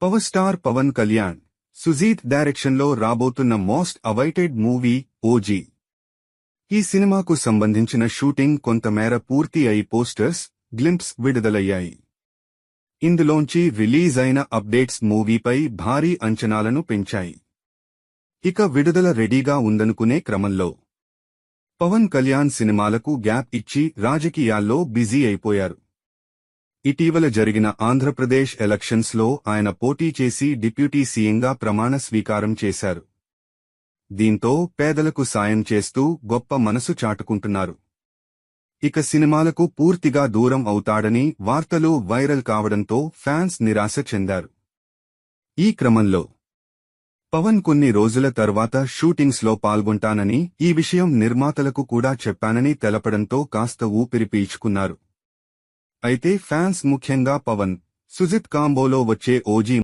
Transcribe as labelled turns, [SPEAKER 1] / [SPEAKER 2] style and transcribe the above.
[SPEAKER 1] Power star Pawan Kalyan, Sujeeth డైరెక్షన్లో రాబోతున్న most awaited movie OG. ఈ సినిమాకు సంబంధించిన షూటింగ్ కొంతమేర పూర్తి అయి పోస్టర్స్, గ్లింప్స్ విడుదలయ్యాయి. ఇందులోంచి రిలీజ్ అయిన అప్డేట్స్ మూవీపై భారీ అంచనాలను పెంచాయి. ఇక విడుదల రెడీగా ఉందనుకునే క్రమంలో పవన్ కళ్యాణ్ సినిమాలకు గ్యాప్ ఇచ్చి రాజకీయాల్లో బిజీ అయిపోయారు. ఇటీవల జరిగిన ఆంధ్రప్రదేశ్ ఎలక్షన్స్లో ఆయన పోటీ చేసి డిప్యూటీ సీఎంగా ప్రమాణ స్వీకారం చేశారు. దీంతో పేదలకు సాయం చేస్తూ గొప్ప మనసు చాటుకుంటున్నారు. ఇక సినిమాలకు పూర్తిగా దూరం అవుతాడని వార్తలు వైరల్ కావడంతో ఫ్యాన్స్ నిరాశ చెందారు. ఈ క్రమంలో పవన్ కొన్ని రోజుల తర్వాత షూటింగ్స్లో పాల్గొంటానని, ఈ విషయం నిర్మాతలకు కూడా చెప్పానని తెలపడంతో కాస్త ఊపిరి పీల్చుకున్నారు. అయితే ఫ్యాన్స్ ముఖ్యంగా పవన్, సుజిత్ కాంబోలో వచ్చే ఓజీ